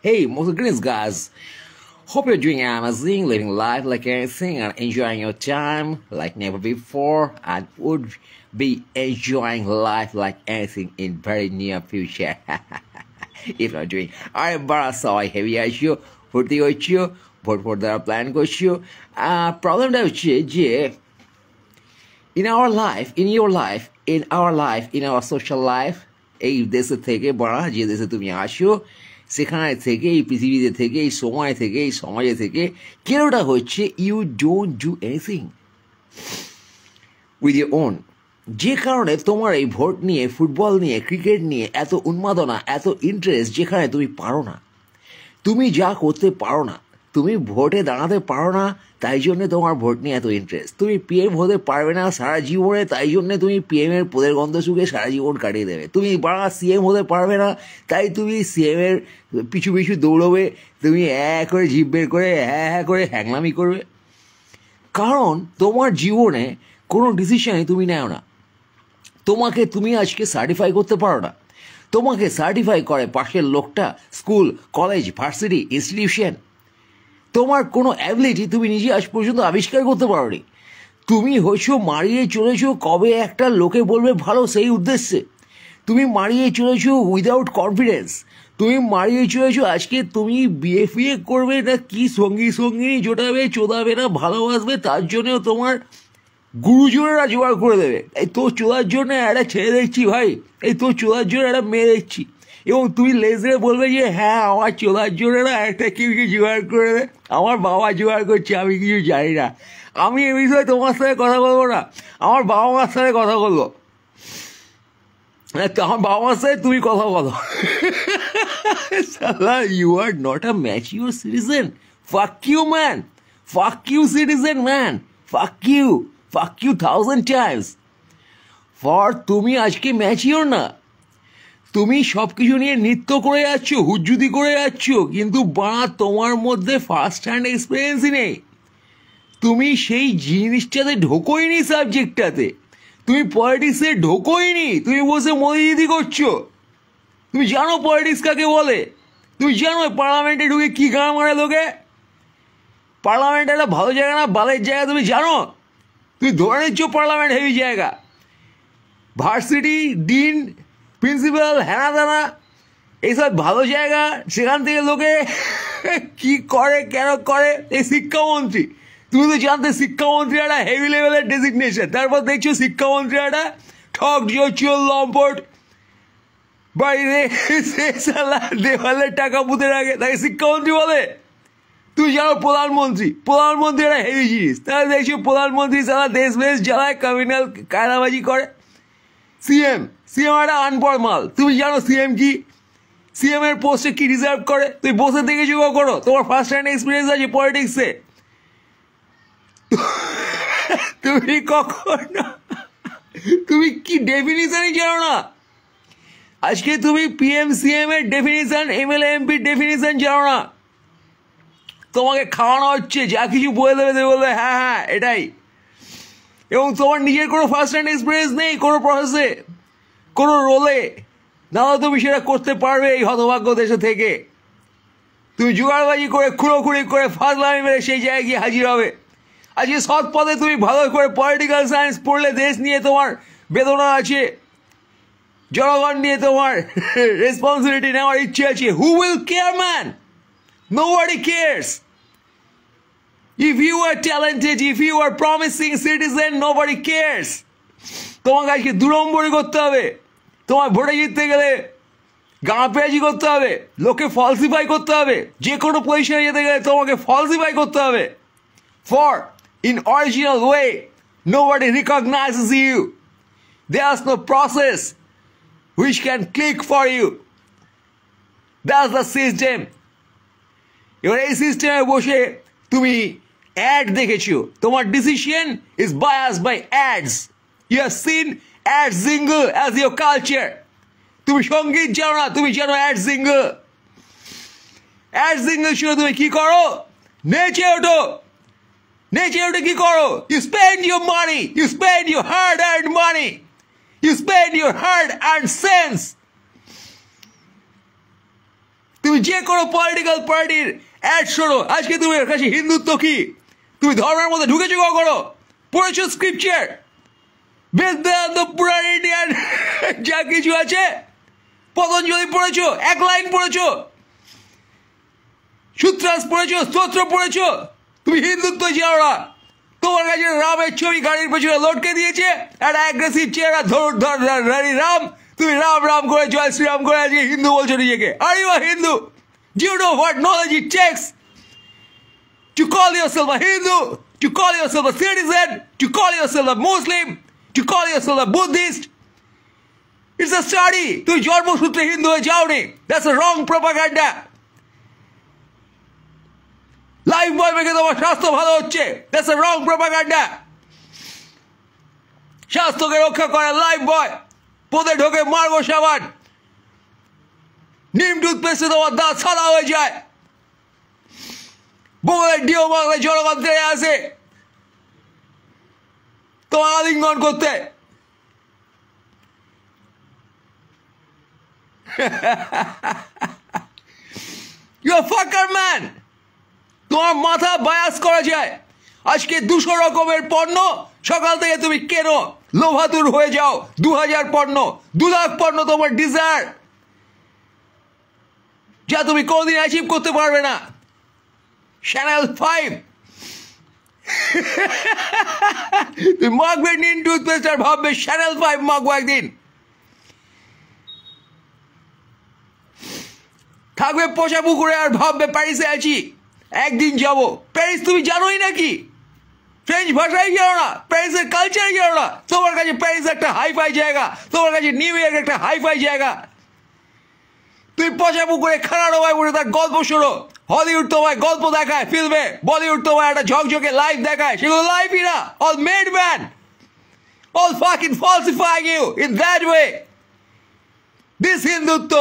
Hey, most greetings, guys. Hope you're doing amazing, living life like anything, and enjoying your time like never before, and would be enjoying life like anything in very near future. If not doing, I'm Barasai heavy issue, ভর্তি হচ্ছি vote vote দ্বারা plan করছি প্রবলেমটা হচ্ছে যে in our life, in our social life, এই দেশে থেকে বড়া যে দেশে তুমি আসো সেখানে থেকে এই পৃথিবীতে থেকে এই সময় থেকে এই সমাজে থেকে কেনটা হচ্ছে you don't do anything with your own, যে কারণে তোমার এই ভোট নিয়ে, ফুটবল নিয়ে, ক্রিকেট নিয়ে এত উন্মাদনা, এত ইন্টারেস্ট, যেখানে তুমি পারো না, তুমি যা করতে পারো না, তুমি ভোটে দাঁড়াতে পারো না, তাই জন্যে তোমার ভোট নিয়ে এত ইন্টারেস্ট। তুমি পিএম হতে পারবে না সারা জীবনে, তাই জন্যে তুমি পিএমের পদের গন্ধ শুকে সারা জীবন কাটিয়ে দেবে। তুমি বাড়া সিএম হতে পারবে না, তাই তুমি সিএমের পিছু পিছু দৌড়বে, তুমি করে জিভ বের করে করে হ্যাংলামি করবে। কারণ তোমার জীবনে কোনো ডিসিশনই তুমি নেও না। তুমি আজকে সার্টিফাই করতে পারো না, তোমাকে সার্টিফাই করে পাশের লোকটা, স্কুল, কলেজ, ভার্সিটি, ইনস্টিটিউশন। তোমার কোনো অ্যাবিলিটি তুমি নিজে আজ পর্যন্ত আবিষ্কার করতে পারোনি। তুমি হয়তো মারিয়ে চলেছো কবে একটা লোকে বলবে ভালো সেই উদ্দেশ্যে। তুমি মারিয়ে চলেছো উইদাউট কনফিডেন্স। তুমি মারিয়ে চলেছো আজকে তুমি বিয়ে ফিয়ে করবে না কি সঙ্গিনী জোটাবে, চোদাবে না, ভালোবাসবে, তার জন্যও তোমার গুরুজনেরা জোগাড় করে দেবে। এই তোর চোদার জন্য একটা ছেড়ে দেখছি ভাই, এই তোর চোদার জন্য একটা মেয়ে দেখছি, এবং তুমি লেজরে বলবে যে হ্যাঁ আমার চোদার জন্য না একটা কেউ জোগাড় করে দেবে, আমার বাবা জোগাড় করছে, আমি কিছু জানি না, আমি এ বিষয়ে তোমার সাথে কথা বলবো না, আমার বাবা মার সাথে কথা বলবো, আমার বাবা মার সাথে তুমি কথা বলো। সালা, you are not a mature citizen. Fuck you man, fuck you citizen man, fuck you 1000 times। For তুমি আজকে ম্যাচিওর না, তুমি সব কিছু নিয়ে নৃত্য করে যাচ্ছ, হুজ্জুতি করে যাচ্ছ, কিন্তু তোমার মধ্যে ফার্স্ট হ্যান্ড এক্সপিরিয়েন্সই নেই। তুমি সেই জিনিসটাতে ঢোকোইনি, সাবজেক্টটাতে তুমি পলিটিক্সে ঢোকোইনি, তুমি বসে মোদিদি করছো। তুমি জানো পলিটিক্স কাকে বলে? তুমি জানো পার্লামেন্টে ঢুকে কি গান মারে লোকে? পার্লামেন্ট একটা ভালো জায়গা না বালের জায়গা তুমি জানো? তুমি ধরে নিচ্ছ পার্লামেন্ট হেভি জায়গা। ভার্সিটি, ডিন, প্রিন্সিপাল, হ্যানা দানা এইসব ভালো জায়গা, সেখান থেকে লোকে কি করে, কেন করে? এই শিক্ষামন্ত্রী, তুমি তো জানতে শিক্ষামন্ত্রী একটা হেভি লেভেলের ডেজিগনেশন, তারপর দেখছো শিক্ষামন্ত্রী একটা ঠক চোর লম্পট, বাড়িতে দেওয়ালের টাকা পুঁতে রাখে, তাকে শিক্ষামন্ত্রী বলে? তুই জানো প্রধানমন্ত্রী একটা হেভি জিনিস, তাহলে দেখছো প্রধানমন্ত্রী সারা দেশ বেশ জ্বালায়, ক্রিমিনাল কায়দাবাজি করে। সিএম একটা আনপড় মাল। তুমি জানো সিএম কি? সিএম এর পোস্টে কি রিজার্ভ করে? তুমি বসে দেখেছো কখনো? তোমার ফার্স্ট হ্যান্ড এক্সপিরিয়েন্স আছে পলিটিক্সে? তুমি কখনো তুমি কি ডেফিনিশনই জানো না? আজকে তুমি পিএম সিএম এর ডেফিনিশন, এমএলএ এমপির ডেফিনিশন জানো না। তোমাকে খাওয়ানো হচ্ছে, যা কিছু বলে দেবে তুমি বলবে হ্যাঁ হ্যাঁ এটাই, এবং তোমার নিজের কোনো ফার্স্ট হ্যান্ড এক্সপিরিয়েন্স নেই কোনো প্রসেসে, কোনো রোলে। নাহলে তুমি সেটা করতে পারবে এই হতভাগ্য দেশে থেকে। তুমি জোগাড়বাজি করে, খুঁড়োখুড়ি করে, ফাজলামি মেরে সেই জায়গায় গিয়ে হাজির হবে। আজকে সৎ পথে তুমি ভালো করে পলিটিক্যাল সায়েন্স পড়লে, দেশ নিয়ে তোমার বেদনা আছে, জনগণ নিয়ে তোমার রেসপন্সিবিলিটি নেওয়ার ইচ্ছে আছে। Who will care man? Nobody cares. If you are talented, if you are promising citizen, nobody cares. তোমাকে আজকে 2 নম্বরই করতে হবে। তোমার ভোটে জিততে গেলে গাঁপেয়াজি করতে হবে, লোকে ফলসিফাই করতে হবে, যে কোনো পজিশনে যেতে গেলে তোমাকে ফলসিফাই করতে হবে। For in original way, nobody recognizes you. There's no process which can click for you. That's the system. এবার এই সিস্টেমে বসে তুমি অ্যাড দেখেছো, তোমার decision is bias by ads. You have seen ad jingle as your culture. তুমি সঙ্গীত জানো না, তুমি জানো অ্যাড জিঙ্গল। অ্যাড জিঙ্গল শুনে তুমি কি করো? নেচে ওঠো। নেচে ওঠে কি করো? You spend your money, you spend your hard earned money, you spend your hard earned sense. তুমি যে কোনো পলিটিক্যাল পার্টির অ্যাড শোনো, আজকে তুমি কাছে হিন্দুত্ব কি? তুমি ধর্মের মধ্যে ঢুকেছো কখনো? পড়েছো স্ক্রিপচার, বেদান্ত, পুরাণ, ইন্ডিয়ান যা কিছু আছে, পতঞ্জলি পড়েছো? এক লাইন পড়েছো? সূত্রাস পড়েছো? স্তোত্র পড়েছো? তুমি হিন্দুত্ব জানো না। তোমার কাছে রামের ছবি গাড়ির পেছনে লটকে দিয়েছে, একটা অ্যাগ্রেসিভ চেহারা, ধর রাম, তুমি রাম রাম করে জয় শ্রীরাম করে আজকে হিন্দু বলছো নিজেকে। Are you a Hindu? Do you know what knowledge it takes to call yourself a Hindu, to call yourself a citizen, to call yourself a Muslim, to call yourself a Buddhist? It's a study. তুমি জন্মসূত্রে হিন্দু হয়ে যাওনি। That's a wrong propaganda. Lifebuoy মেখে তোমার স্বাস্থ্য ভালো হচ্ছে, That's a wrong propaganda. স্বাস্থ্যকে রক্ষা করে লাইফ বয়, পদে ঢোকে মার্গো সাবান, নিম টুথপেস্টে তোমার দাঁত সাদা হয়ে যায়, বগলের ডিও বাংলায় জনগণ তেড়ে আসে তোমার আলিঙ্গন করতে। You're a fucker man. তোমার মাথা বায়াস করা যায়। আজকে 200 রকমের পণ্য সকাল থেকে তুমি কেনো, লোভাতুর হয়ে যাও। 2000 পণ্য, 2 লাখ পণ্য তোমার ডিজায়ার, যা তুমি কোনদিন অ্যাচিভ করতে পারবে না। চ্যানেল 5 তুমি মাখবে নিন টুথপেস্ট আর ভাববে চ্যানেল 5 মাখবো একদিন। থাকবে পোষা পুকুরে আর ভাববে প্যারিসে আছি, একদিন যাব। প্যারিস তুমি জানোই নাকি? ফ্রেঞ্চ ভাষাই জানো না, প্যারিসের কালচারই জানো না। তোমার কাছে প্যারিস একটা হাইফাই জায়গা, তোমার কাছে নিউ ইয়র্ক একটা হাইফাই জায়গা। তুই পচা পুকুরে খানা ডোবায় বসে তার গল্প শোনো। হলিউড তোমায় গল্প দেখায় ফিল্মে, বলিউড তোমায় একটা ঝকঝকে লাইফ দেখায়, সেগুলো লাইফই না, all made man, all fucking falsifying you in that way. This Hindutva,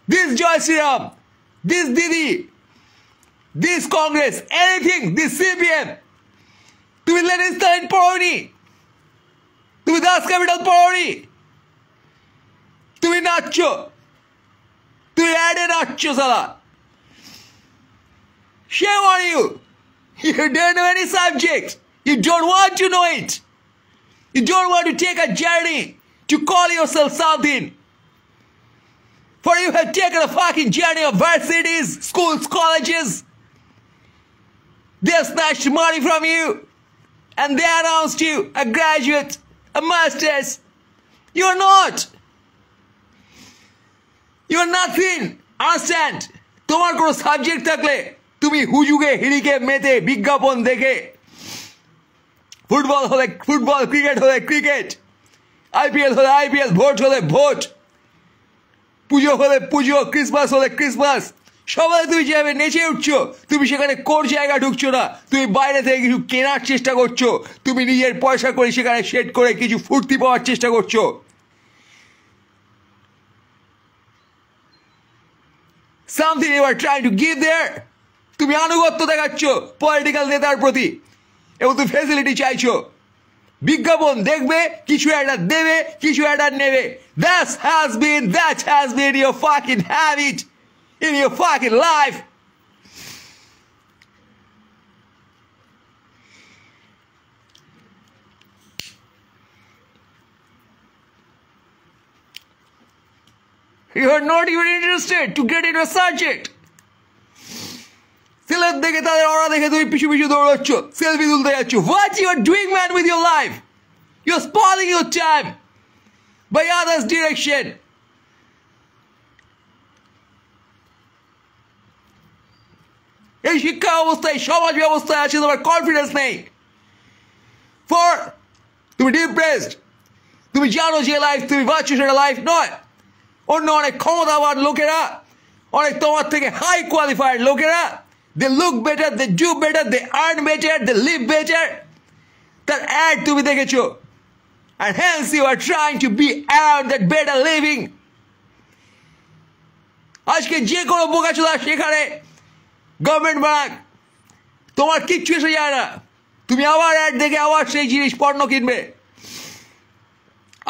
this Jai Shri Ram, this Didi, this Congress, anything, this CPM, তুমি লেনিন স্টালিন পড়োনি, তুমি দাস ক্যাপিটাল পড়োনি, তুমি নাচছো, তুমি অ্যাডে নাচছো সালা। Shame on you. You don't know any subject. You don't want to know it. You don't want to take a journey to call yourself something. For you have taken a fucking journey of varsities, schools, colleges. They have snatched money from you and they announced you a graduate, a master's. You're not. You're nothing. Understand? তোমার কোনো subject থাকলে তুমি হুজুগে হিড়িকে মেতে বিজ্ঞাপন দেখে, football হলে football, cricket হলে cricket, IPL হলে IPL, ভোট হলে ভোট, পুজো হলে পুজো, ক্রিসমাস হলে ক্রিসমাস, সবাই তুমি যেভাবে নেচে উঠছো, তুমি সেখানে কোন জায়গা ঢুকছো না। তুমি বাইরে থেকে কিছু কেনার চেষ্টা করছো, তুমি নিজের পয়সা করে সেখানে সেট করে কিছু ফুর্তি পাওয়ার চেষ্টা করছো। Something you are trying to give there. তুমি আনুগত্য দেখাচ্ছ পলিটিক্যাল নেতার প্রতি এবং তুমি ফ্যাসিলিটি চাইছো। বিজ্ঞাপন দেখবে, কিছু একটা দেবে, কিছু একটা নেবে। That has been your fucking habit in your fucking life. You are not even interested to get into a subject. Sylhet দেখে তাদের ওরা দেখে তুমি পিছু পিছু দৌড়াচ্ছ, সেলফি তুলতে যাচ্ছ। What you are doing, man, with your life? You're spoiling your time by others' direction. এই শিক্ষা অবস্থায়, সমাজ ব্যবস্থায় আছে তোমার কনফিডেন্স নেই। ফর তুমি ডিপ্রেসড, তুমি জানো যে লাইফ তুমি বাঁচছো সেটা লাইফ নয়। অন্য অনেক ক্ষমতাবান লোকেরা, অনেক তোমার থেকে হাই কোয়ালিফাইড লোকেরা, they look better, they do better, they earn better, they live better. তার অ্যাড তুমি দেখেছো, and hence you are trying to be around that better living. আজকে যে কোনো বোকাচোদা সেখানে গভর্নমেন্ট বানাক, তোমার কিচ্ছু এসে যায় না। তুমি আবার অ্যাড দেখে আবার সেই জিনিস পণ্য কিনবে।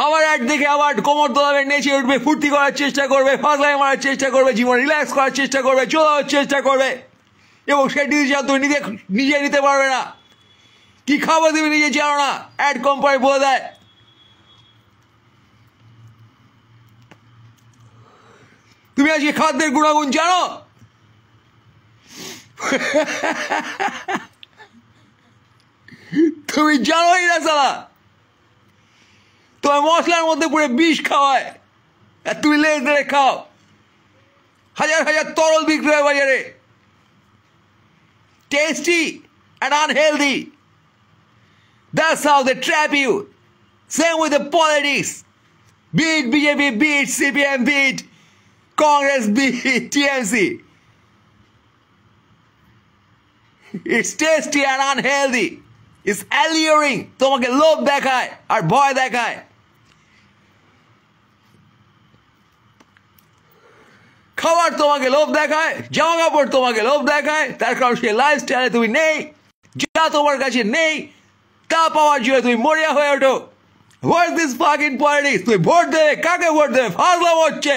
আবার অ্যাড দেখে আবার কোমর দোলাবে, নেচে উঠবে, ফুর্তি করার চেষ্টা করবে, ফাজলামি মারার চেষ্টা করবে, জীবন রিল্যাক্স করার চেষ্টা করবে, চলার চেষ্টা করবে, এবং সেই ডিসিশন তুমি নিজে নিতে পারবে না। কি খাবো তুমি নিজে জানো না, অ্যাড কোম্পানি বলে দেয়। তুমি আজকে খাদ্যের গুণাগুণ জানো? তুমি জানোই না সালা, তোমার মশলার মধ্যে পুরো বিষ খাওয়ায়, আর তুমি লেজ ধরে খাও। হাজার হাজার তরল বিক্রি হয় বাজারে, tasty and unhealthy. That's how they trap you. Same with the politics. Be it BJP, be it CPM, be it Congress, be it TMC. It's tasty and unhealthy. It's alluring. তোমাকে লোভ দেখায় আর ভয় দেখায়। খাবার তোমাকে লোভ দেখায়, জামা কাপড় তোমাকে লোভ দেখায়, তার কারণ সেই লাইফস্টাইলে তুমি নেই, যা তোমার কাছে নেই তা পাওয়ার জন্য তুমি মরিয়া হয়ে ওঠো। What this fucking politics? তুমি ভোট দেবে, কাকে ভোট দেবে? ফাজলাম হচ্ছে।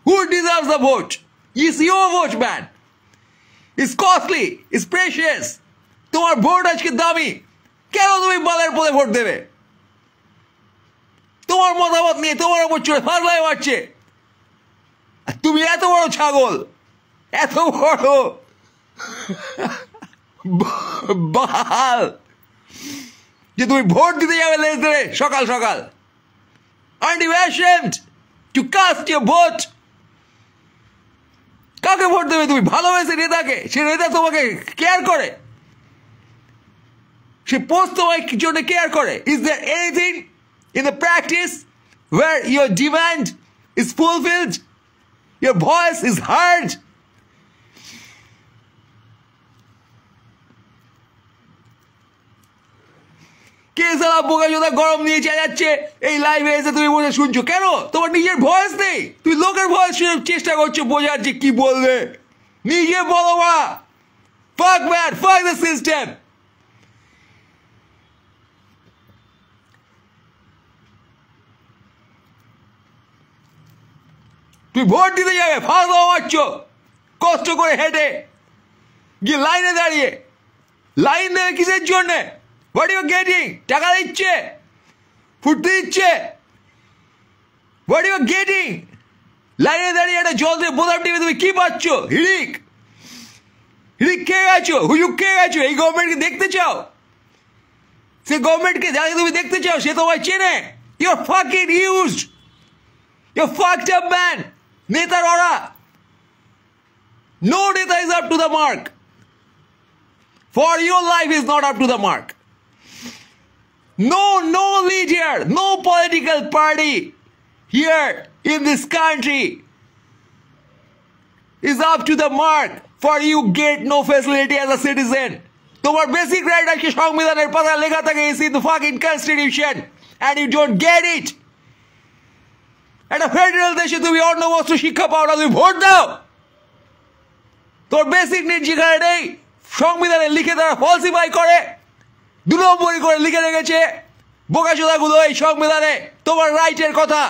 Who deserves the vote? It's your vote man. It's costly, it's precious. তোমার ভোট আজকে দামি, কেন তুমি বালের পদে ভোট দেবে? তোমার মতামত নিয়ে তোমার উপর চড়ে ফাজলাই মারছে। তুমি এত বড় ছাগল, এত বড় বাল যে তুমি ভোট দিতে যাবে লেজ ধরে সকাল সকাল। Aren't you ashamed to cast your vote? কাকে ভোট দেবে তুমি? ভালোবেসে নেতাকে, সে নেতা তোমাকে কেয়ার করে, সে পোস্ট তোমার জন্য কেয়ার করে। Is there anything in the practice where your demand is fulfilled? Your voice is heard? কে সালা বোকাচোদা গরম নিয়ে চেঁচাচ্ছে এই লাইভে এসে তুমি বসে শুনছো? কেন? তোমার নিজের ভয়েস নেই, তুমি লোকের ভয়েস শুনে চেষ্টা করছো বোঝার যে কি বলবে। নিজে বলো না। Fuck man, fuck the system. তুই ভোট দিতে যাবে, ফাঁসলা মারছ কষ্ট করে হেঁটে গিয়ে লাইনে দাঁড়িয়ে। লাইন দেবে কিসের জন্যে? What you getting? টাকা দিচ্ছে, ফুটতে দিচ্ছে, হোয়াট ইউ গেটিং? লাইনে দাঁড়িয়ে একটা জল দিয়ে বোতাম টিপে তুমি কি পাচ্ছ? হিড়িক হিড়িক খেয়ে গেছো, হুজুক খেয়ে গেছো। এই গভর্নমেন্টকে দেখতে চাও? সে গভর্নমেন্টকে যাকে তুমি দেখতে চাও সে তোমায় চেনে? Your fucking used, your fucked up man. নেতার ওরা, no নেতা is up to the mark. For your life is not up to the mark. No leader, no political party here in this country is up to the mark. For you get no facility as a citizen. তোমার basic right আছে সংবিধানের পাতায় লেখা থাকে, is in the fucking constitution, and you don't get it. একটা federal দেশে তুমি অন্য বস্তু শিক্ষা পাও না, তুমি ভোট দাও। তোর বেসিক নিড যেখানে নেই, সংবিধানে লিখে তারা ফলসিফাই করে, 2 নম্বরই করে লিখে রেখেছে বোকাচোদাগুলো এই সংবিধানে তোমার রাইটের কথা।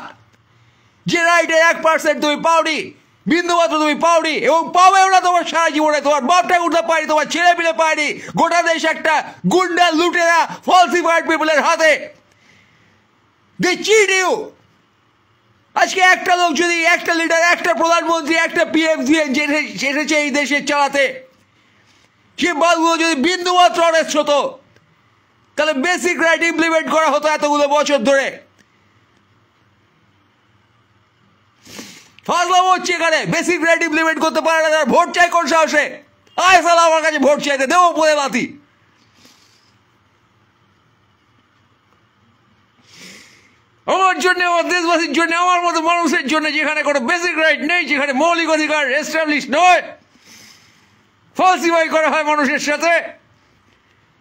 যে রাইটের 1% তুমি পাওনি, বিন্দুমাত্র তুমি পাওনি, এবং পাবেও না তোমার সারা জীবনে। তোমার বাপ ঠাকুরদা পায়নি, তোমার ছেলে পিলে পায়নি। গোটা দেশ একটা গুন্ডা লুটেরা ফলসিফাইড পিপলের হাতে। দে চিট ইউ। আজকে একটা লোক যদি, একটা লিডার, একটা প্রধানমন্ত্রী, একটা পিএম এসেছে এই দেশে চালাতে, সে বালগুলো যদি বিন্দুমাত্র অনেস্ট হতো, তাহলে বেসিক রাইট ইমপ্লিমেন্ট করা হতো এতগুলো বছর ধরে। ফাজলাম হচ্ছে এখানে। বেসিক রাইট ইমপ্লিমেন্ট করতে পারে না তারা ভোট চাই কোন সাহসে? আয় সালা আমার কাছে ভোট চাইতে, দেবো বলে বাতি। আমার জন্য, আমার দেশবাসীর জন্য, আমার মতো মানুষের জন্য, যেখানে কোনো বেসিক রাইট নেই, যেখানে মৌলিক অধিকার এস্টাবলিশ নয়, ফলসিফাই করা হয় মানুষের সাথে,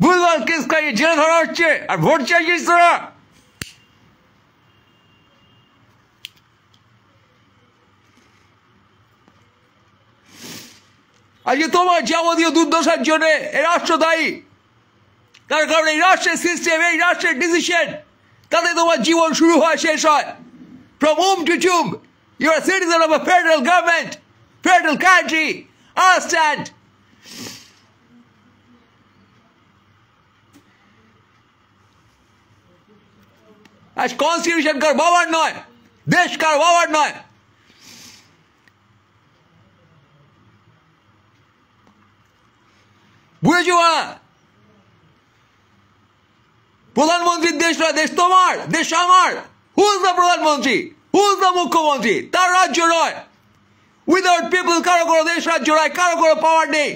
ভুলভাল কেস খাইয়ে জেলে ধরা হচ্ছে, আর ভোট চাইছিস তোরা। আজকে তোমার যাবতীয় দুর্দশার জন্য এই রাষ্ট্র দায়ী। তার কারণে এই রাষ্ট্রের সিস্টেম, এই রাষ্ট্রের ডিসিশন তাতে তোমার জীবন শুরু হয় শেষ হয় from womb to tomb you are a citizen of a federal government federal country understand আজ কনস্টিটিউশন কার বাবার নয় দেশ কার বাবার নয় বুঝেছো না প্রধানমন্ত্রীর দেশ নয় দেশ তোমার দেশ আমার হুজ দ্য প্রধানমন্ত্রী হুজ দ্য মুখ্যমন্ত্রী তার রাজ্য নয় উইদাউট পিপল কারো কোনো দেশ রাজ্য নয় কারো কোনো পাওয়ার নেই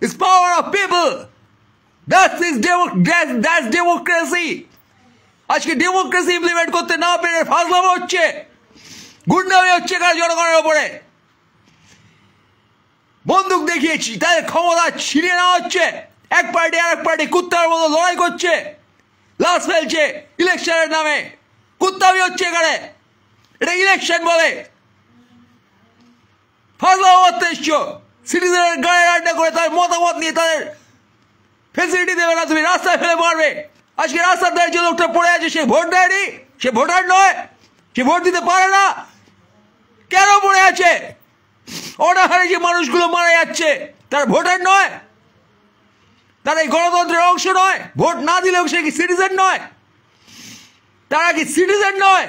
it's power of people that's democracy আজকে ডেমোক্রেসি ইমপ্লিমেন্ট করতে না পেরে ফাজলামো হচ্ছে গুন্ডামি হচ্ছে কার জনগণের ওপরে বন্দুক দেখিয়েছি তাদের ক্ষমতা ছিনিয়ে নেওয়া হচ্ছে এক পার্টি আর এক পার্টি কুত্তার মতো লড়াই করছে লাশ ফেলছে ইলেকশনের নামে কুত্তামি হচ্ছে এখানে এটা ইলেকশন বলে ফাজলামো করতে এসছো সিটিজেনের গায়ে আড্ডা করে তাদের মতামত নিয়ে তাদের ফেসিলিটি দেবে না তুমি রাস্তায় ফেলে মারবে আজকে রাস্তার ধারে যে লোকটা পড়ে আছে সে ভোট দেয়নি সে ভোটার নয় সে ভোট দিতে পারে না কেন পড়ে আছে অনাহারে যে মানুষগুলো মারা যাচ্ছে তার ভোটার নয় তারা এই গণতন্ত্রের অংশ নয় ভোট না দিলেও সে কি সিটিজেন নয় তারা কি সিটিজেন নয়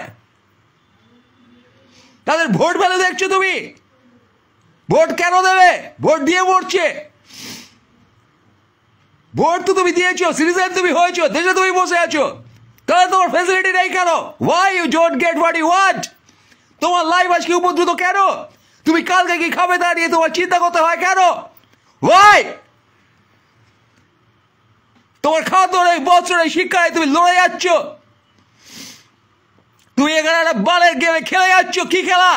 তাদের ভোট ভ্যালু দেখছো তুমি ভোট কেন দেবে ভোট দিয়ে মরছে ভোট তো তুমি দিয়েছো সিটিজেন তুমি হয়েছো দেশে তুমি বসে আছো তাহলে তোমার ফ্যাসিলিটি নেই কেন why you don't get what you want তোমার লাইফ আজকে উপদ্রুত কেন তুমি কালকে কি খাবে তা নিয়ে তোমার চিন্তা করতে হয় কেন ওয়াই তোমার খাদ্যের বছরের শিক্ষায় তুমি লড়ে যাচ্ছ তুমি এখানে একটা বালের গেমে খেলে যাচ্ছ কি খেলা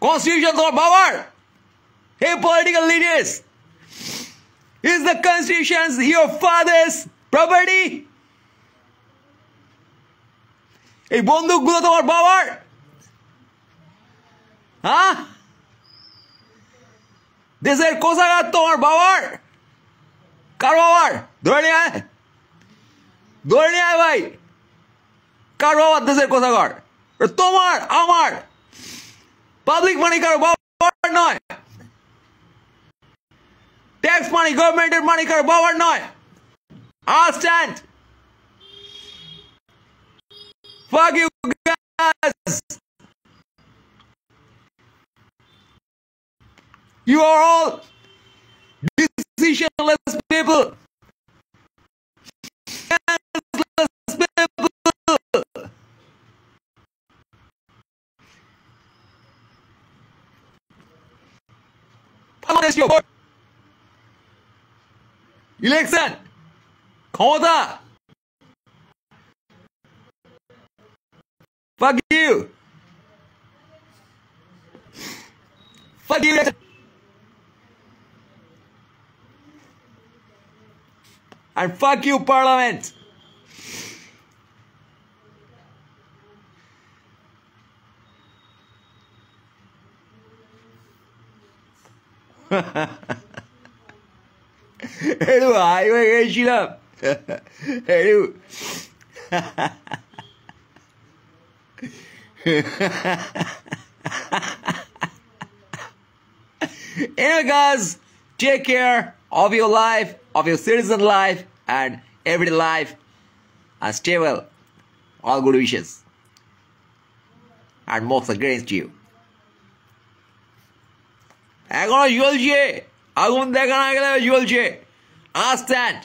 Constitution তোমার বাবার hey political leaders is the constitution your father's property এই বন্দুকগুলো তোমার বাবার হ্যাঁ দেশের কোষাগার তোমার বাবার কার বাবার ধরে নিয়ে আয় ভাই কার বাবার দেশের কোষাগার তোমার আমার পাবলিক মানি কারো বাবার নয় ট্যাক্স মানি গভর্নমেন্টের মানি কারো বাবার নয় understand fuck you guys you are all decisionless people election ক্ষমতা fuck you and fuck you parliament Edu, highway গেছিলাম Edu anyway guys take care of your life of your citizen life and everyday life and stay well all good wishes and marks against you এখনো জ্বলছে আগুন দেখা না গেলে জ্বলছে understand